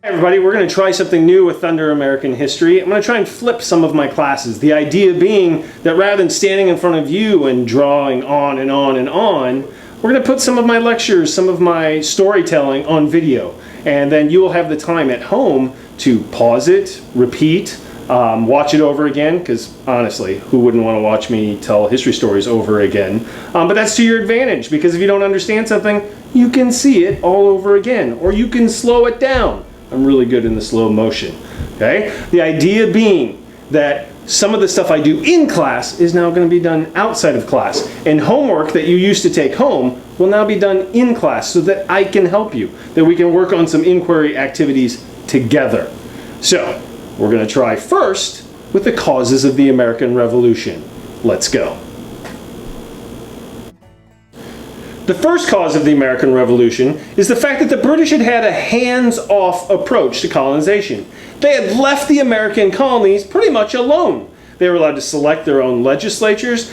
Hi everybody, we're going to try something new with Thunder American History. I'm going to try and flip some of my classes. The idea being that rather than standing in front of you and drawing on and on and on, we're going to put some of my lectures, some of my storytelling on video. And then you will have the time at home to pause it, repeat, watch it over again, because honestly, who wouldn't want to watch me tell history stories over again? But that's to your advantage, because if you don't understand something, you can see it all over again, or you can slow it down. I'm really good in the slow motion, okay? The idea being that some of the stuff I do in class is now going to be done outside of class. And homework that you used to take home will now be done in class so that I can help you, that we can work on some inquiry activities together. So, we're going to try first with the causes of the American Revolution. Let's go. The first cause of the American Revolution is the fact that the British had had a hands-off approach to colonization. They had left the American colonies pretty much alone. They were allowed to select their own legislatures,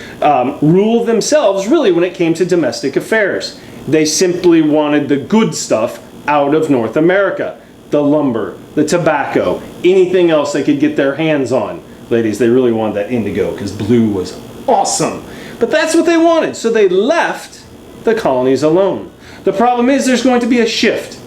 rule themselves really when it came to domestic affairs. They simply wanted the good stuff out of North America. The lumber, the tobacco, anything else they could get their hands on. Ladies, they really wanted that indigo because blue was awesome. But that's what they wanted, so they left the colonies alone. The problem is there's going to be a shift.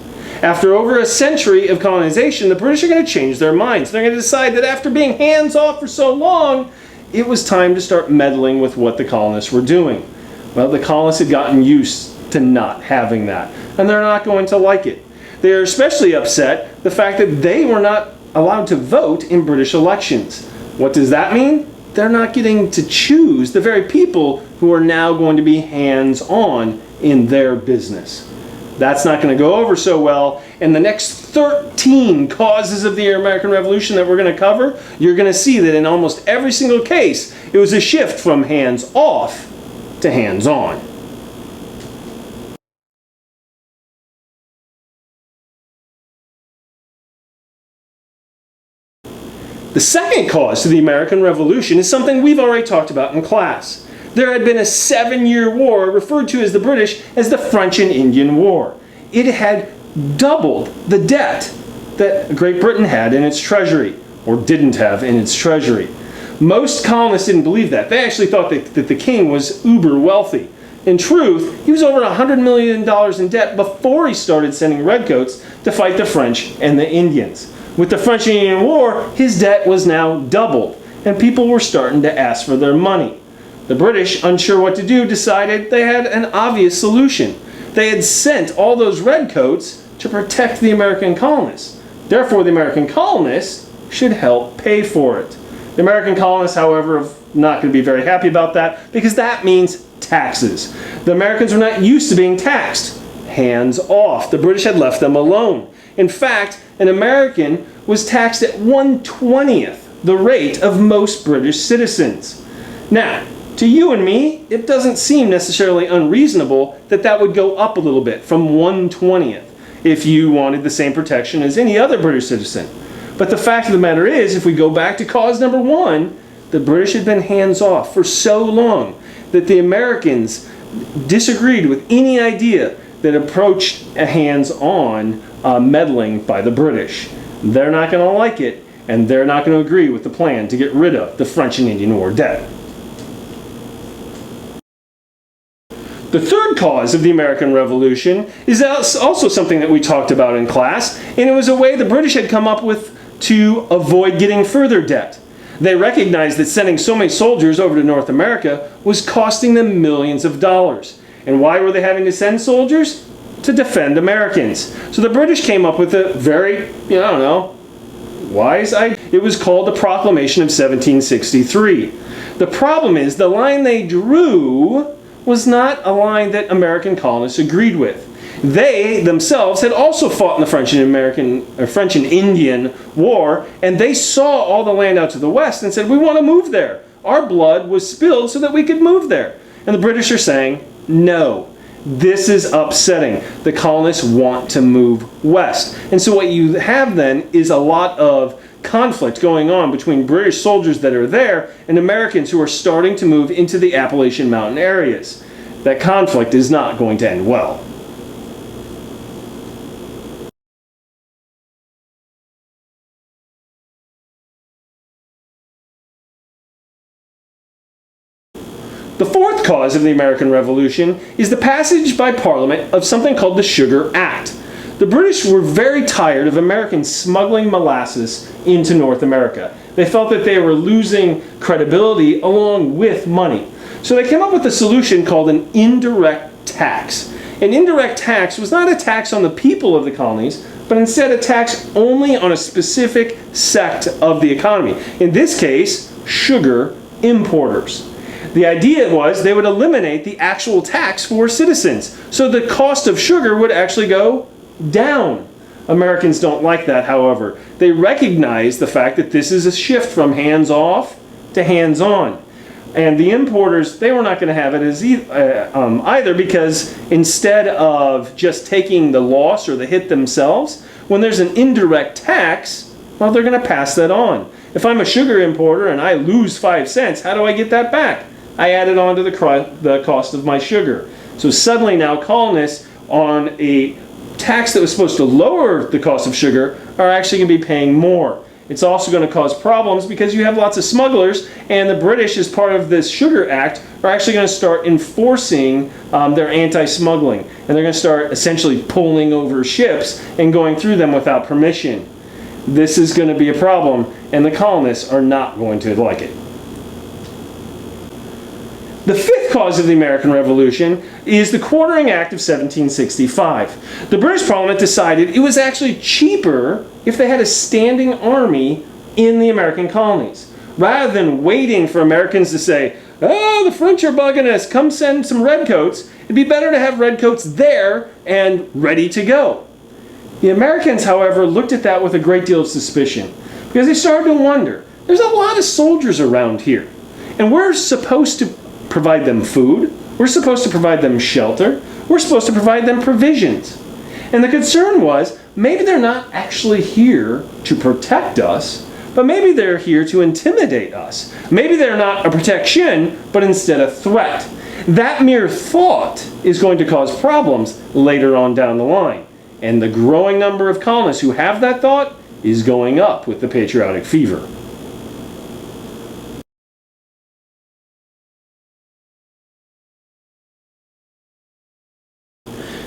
After over a century of colonization, the British are going to change their minds. They're going to decide that after being hands-off for so long, it was time to start meddling with what the colonists were doing. Well, the colonists had gotten used to not having that, and they're not going to like it. They are especially upset the fact that they were not allowed to vote in British elections. What does that mean? They're not getting to choose the very people who are now going to be hands-on in their business. That's not going to go over so well. In the next 13 causes of the American Revolution that we're going to cover, you're going to see that in almost every single case, it was a shift from hands-off to hands-on. The second cause to the American Revolution is something we've already talked about in class. There had been a 7-year war referred to as the British as the French and Indian War. It had doubled the debt that Great Britain had in its treasury, or didn't have in its treasury. Most colonists didn't believe that. They actually thought that the king was uber wealthy. In truth, he was over $100 million in debt before he started sending redcoats to fight the French and the Indians. With the French and Indian War, his debt was now doubled, and people were starting to ask for their money. The British, unsure what to do, decided they had an obvious solution. They had sent all those redcoats to protect the American colonists. Therefore, the American colonists should help pay for it. The American colonists, however, are not going to be very happy about that because that means taxes. The Americans were not used to being taxed. Hands off. The British had left them alone. In fact, an American was taxed at 1/20th the rate of most British citizens. Now, to you and me, it doesn't seem necessarily unreasonable that that would go up a little bit from 1/20th if you wanted the same protection as any other British citizen. But the fact of the matter is, if we go back to cause number one, the British had been hands-off for so long that the Americans disagreed with any idea that approached a hands-on meddling by the British. They're not going to like it, and they're not going to agree with the plan to get rid of the French and Indian War debt. The third cause of the American Revolution is also something that we talked about in class, and it was a way the British had come up with to avoid getting further debt. They recognized that sending so many soldiers over to North America was costing them millions of dollars. And why were they having to send soldiers? To defend Americans. So the British came up with a very, wise idea. It was called the Proclamation of 1763. The problem is the line they drew was not a line that American colonists agreed with. They themselves had also fought in the French and Indian War, and they saw all the land out to the west and said, we want to move there. Our blood was spilled so that we could move there. And the British are saying, no. This is upsetting. The colonists want to move west. And so what you have then is a lot of conflict going on between British soldiers that are there and Americans who are starting to move into the Appalachian Mountain areas. That conflict is not going to end well. fourth cause of the American Revolution is the passage by Parliament of something called the Sugar Act. The British were very tired of Americans smuggling molasses into North America. They felt that they were losing credibility along with money. So they came up with a solution called an indirect tax. An indirect tax was not a tax on the people of the colonies, but instead a tax only on a specific sect of the economy. In this case, sugar importers. The idea was they would eliminate the actual tax for citizens, so the cost of sugar would actually go down. Americans don't like that, however. They recognize the fact that this is a shift from hands-off to hands-on. And the importers, they were not going to have it as either, because instead of just taking the loss or the hit themselves, when there's an indirect tax, well, they're going to pass that on. If I'm a sugar importer and I lose 5 cents, how do I get that back? I add it on to the cost of my sugar. So suddenly now colonists on a tax that was supposed to lower the cost of sugar are actually going to be paying more. It's also going to cause problems because you have lots of smugglers, and the British, as part of this Sugar Act, are actually going to start enforcing their anti-smuggling. And they're going to start essentially pulling over ships and going through them without permission. This is going to be a problem, and the colonists are not going to like it. The fifth cause of the American Revolution is the Quartering Act of 1765. The British Parliament decided it was actually cheaper if they had a standing army in the American colonies. Rather than waiting for Americans to say, "Oh, the French are bugging us, come send some redcoats," it'd be better to have redcoats there and ready to go. The Americans, however, looked at that with a great deal of suspicion, because they started to wonder, there's a lot of soldiers around here, and we're supposed to provide them food, we're supposed to provide them shelter, we're supposed to provide them provisions. And the concern was, maybe they're not actually here to protect us, but maybe they're here to intimidate us. Maybe they're not a protection, but instead a threat. That mere thought is going to cause problems later on down the line. And the growing number of colonists who have that thought is going up with the patriotic fever.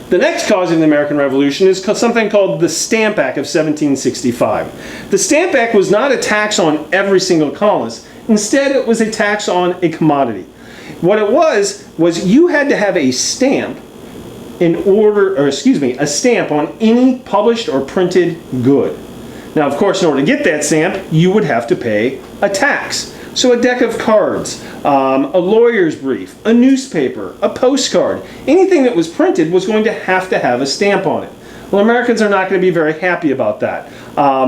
The next cause of the American Revolution is something called the Stamp Act of 1765. The Stamp Act was not a tax on every single colonist. Instead, it was a tax on a commodity. What it was you had to have a stamp a stamp on any published or printed good. Now, of course, in order to get that stamp, you would have to pay a tax. So a deck of cards, a lawyer's brief, a newspaper, a postcard, anything that was printed was going to have a stamp on it. Well, Americans are not going to be very happy about that.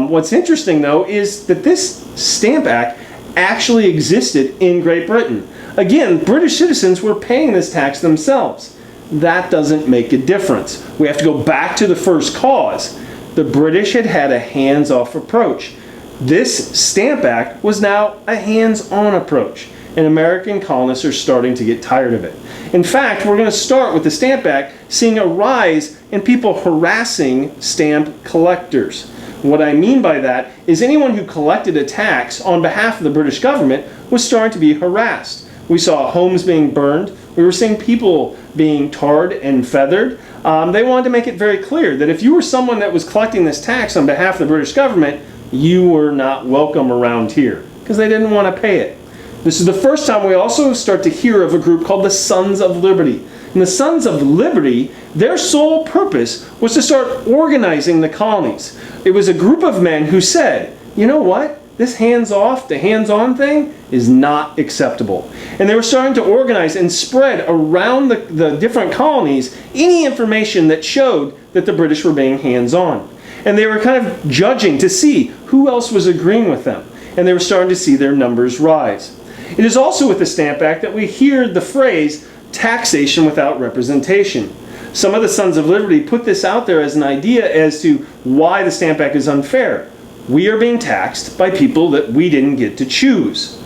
What's interesting, though, is that this Stamp Act actually existed in Great Britain. Again, British citizens were paying this tax themselves. That doesn't make a difference. We have to go back to the first cause. The British had a hands-off approach. This Stamp Act was now a hands-on approach, and American colonists are starting to get tired of it. In fact, we're going to start with the Stamp Act seeing a rise in people harassing stamp collectors. What I mean by that is anyone who collected a tax on behalf of the British government was starting to be harassed. We saw homes being burned. We were seeing people being tarred and feathered. They wanted to make it very clear that if you were someone that was collecting this tax on behalf of the British government, you were not welcome around here, because they didn't want to pay it. This is the first time we also start to hear of a group called the Sons of Liberty. And the Sons of Liberty, their sole purpose was to start organizing the colonies. It was a group of men who said, you know what? This hands-off to hands-on thing is not acceptable. And they were starting to organize and spread around the different colonies any information that showed that the British were being hands-on. And they were kind of judging to see who else was agreeing with them. And they were starting to see their numbers rise. It is also with the Stamp Act that we hear the phrase, taxation without representation. Some of the Sons of Liberty put this out there as an idea as to why the Stamp Act is unfair. We are being taxed by people that we didn't get to choose.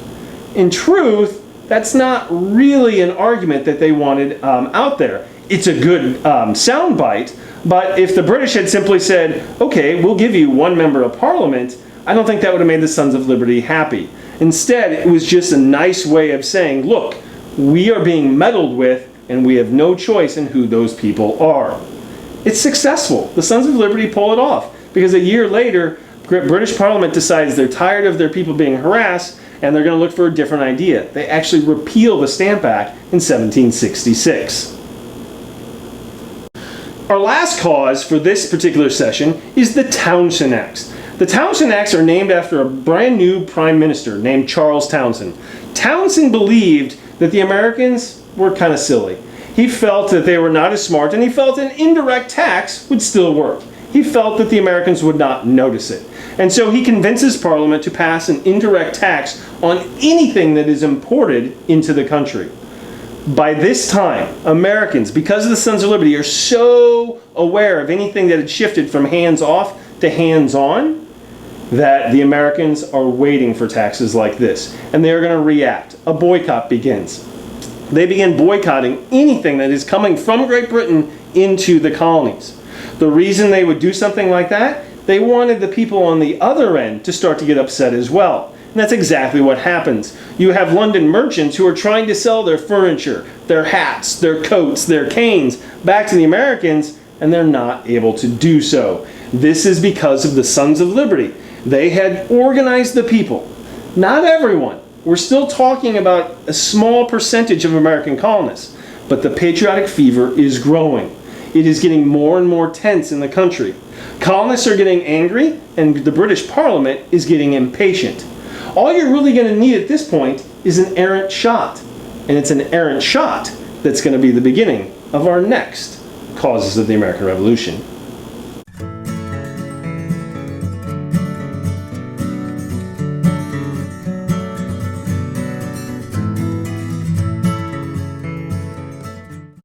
In truth, that's not really an argument that they wanted out there. It's a good soundbite, but if the British had simply said, okay, we'll give you one member of Parliament, I don't think that would have made the Sons of Liberty happy. Instead, it was just a nice way of saying, look, We are being meddled with, and we have no choice in who those people are. It's successful. The Sons of Liberty pull it off, because a year later, British Parliament decides they're tired of their people being harassed, and they're going to look for a different idea. They actually repeal the Stamp Act in 1766. Our last cause for this particular session is the Townshend Acts. The Townshend Acts are named after a brand new prime minister named Charles Townshend. Townshend believed that the Americans were kind of silly. He felt that they were not as smart, and he felt an indirect tax would still work. He felt that the Americans would not notice it. And so he convinces Parliament to pass an indirect tax on anything that is imported into the country. By this time, Americans, because of the Sons of Liberty, are so aware of anything that had shifted from hands off to hands on that the Americans are waiting for taxes like this. And they are going to react. A boycott begins. They begin boycotting anything that is coming from Great Britain into the colonies. The reason they would do something like that, they wanted the people on the other end to start to get upset as well. And that's exactly what happens. You have London merchants who are trying to sell their furniture, their hats, their coats, their canes back to the Americans, and they're not able to do so. This is because of the Sons of Liberty. They had organized the people. Not everyone. We're still talking about a small percentage of American colonists, but the patriotic fever is growing. It is getting more and more tense in the country. Colonists are getting angry, and the British Parliament is getting impatient. All you're really going to need at this point is an errant shot. And it's an errant shot that's going to be the beginning of our next causes of the American Revolution.